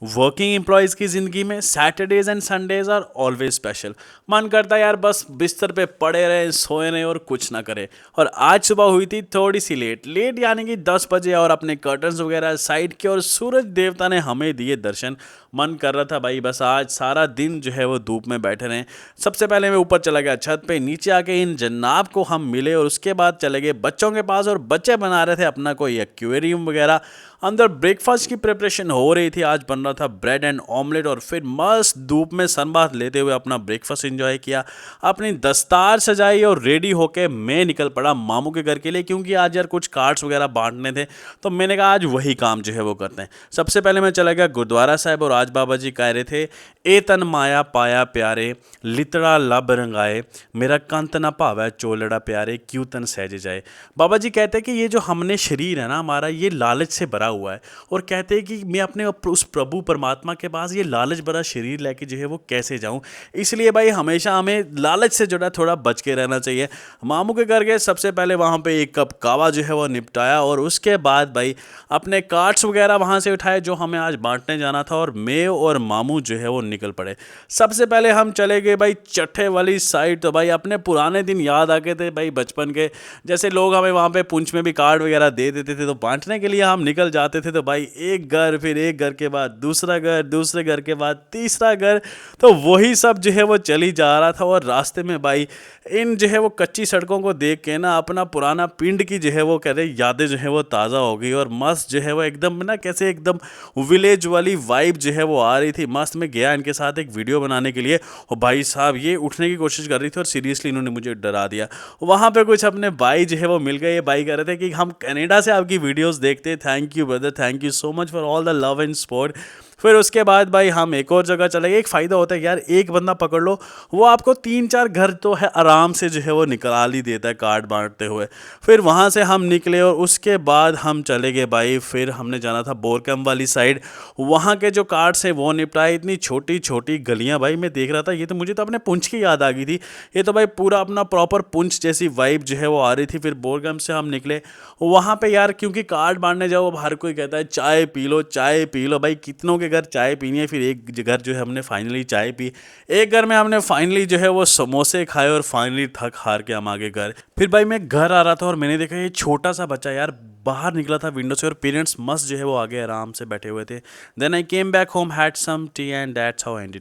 Working employees की ज़िंदगी में Saturdays and Sundays are always special. मन करता है यार बस बिस्तर पे पड़े रहें, सोए रहें और कुछ ना करें। और आज सुबह हुई थी थोड़ी सी लेट लेट यानी कि 10 बजे, और अपने कर्टन्स वगैरह साइड किए और सूरज देवता ने हमें दिए दर्शन। मन कर रहा था भाई बस आज सारा दिन जो है वो धूप में बैठे रहें। सबसे पहले मैं ऊपर चला गया छत पे, नीचे आके इन जन्नाब को हम मिले और उसके बाद चले गए बच्चों के पास, और बच्चे बना रहे थे अपना कोई एक्वेरियम वगैरह। अंदर ब्रेकफास्ट की प्रिपरेशन हो रही थी। आज बन रहा था ब्रेड एंड ऑमलेट, और फिर मस्त धूप में सनबाथ लेते हुए अपना ब्रेकफास्ट एंजॉय किया। अपनी दस्तार सजाई और रेडी होके मैं निकल पड़ा मामू के घर के लिए, क्योंकि आज यार कुछ कार्ड्स वगैरह बांटने थे। तो मैंने कहा आज वही काम जो है वो करते हैं। सबसे पहले मैं चला गया गुरुद्वारा साहब, और आज बाबा जी कह रहे थे, ए तन माया पाया प्यारे, लितड़ा लब रंगाए, मेरा कंत ना भावै चोलड़ा प्यारे, क्यों तन सहज जाए। बाबा जी कहते हैं कि ये जो हमने शरीर है ना हमारा, ये लालच से भरा हुआ है। और कहते हैं कि मैं अपने उस प्रभु परमात्मा के पास ये लालच भरा शरीर लेके जो है वो कैसे जाऊं। इसलिए भाई हमेशा हमें लालच से जो है थोड़ा बच के रहना चाहिए। मामू के घर गए, सबसे पहले वहाँ पे एक कप कावा जो है वो निपटाया, और उसके बाद भाई अपने कार्ड्स वगैरह वहाँ से उठाए जो हमें आज बांटने जाना था, और मैं और मामू जो है वो निकल पड़े। सबसे पहले हम चले गए भाई चट्टे वाली साइड। तो भाई अपने पुराने दिन याद आ गए थे भाई बचपन के। जैसे लोग हमें वहाँ पे पुंछ में भी कार्ड वगैरह दे देते थे, तो बांटने के लिए हम निकल जाते थे। तो भाई एक घर, फिर एक घर के बाद दूसरा घर, दूसरे घर के बाद तीसरा घर, तो वही सब जो है वो चली जा रहा था। और रास्ते में भाई इन जो है वो कच्ची सड़कों को देख के ना अपना पुराना पिंड की जो है वो कहते यादें जो है वो ताज़ा हो गई, और मस्त जो है वो एकदम ना कैसे एकदम विलेज वाली वाइब जो है वो आ रही थी। मस्त मैं गया इनके साथ एक वीडियो बनाने के लिए, और भाई साहब ये उठने की कोशिश कर रही थी और सीरियसली इन्होंने मुझे डरा दिया। वहाँ पे कुछ अपने भाई जो है वो मिल गए। ये भाई कह रहे थे कि हम कनाडा से आपकी वीडियोस देखते हैं, thank you brother, thank you so much for all the love and support. फिर उसके बाद भाई हम एक और जगह चले गए। एक फ़ायदा होता है यार, एक बंदा पकड़ लो, वो आपको 3-4 घर तो है आराम से जो है वो निकाल ही देता है कार्ड बांटते हुए। फिर वहाँ से हम निकले, और उसके बाद हम चले गए भाई, फिर हमने जाना था बोरकम वाली साइड। वहाँ के जो कार्ड्स हैं वो निपटाए। इतनी छोटी छोटी गलियाँ भाई, मैं देख रहा था ये तो मुझे तो अपने पुंछ की याद आ गई थी। ये तो भाई पूरा अपना प्रॉपर पुंछ जैसी वाइब जो है वो आ रही थी। फिर बोरगम से हम निकले। वहाँ पे यार क्योंकि कार्ड बांटने जाओ, अब हर कोई कहता है चाय पी लो, चाय पी लो। भाई कितनों के घर चाय पीनी है। फिर एक घर जो है हमने फाइनली चाय पी। एक घर में हमने फाइनली जो है वो समोसे खाए, और फाइनली थक हार के हम आगे घर। फिर भाई मैं घर आ रहा था और मैंने देखा ये छोटा सा बच्चा यार बाहर निकला था विंडो से, और पेरेंट्स मस्त जो है वो आगे आराम से बैठे हुए थे। Then I came back home, had some tea, and that's how ended.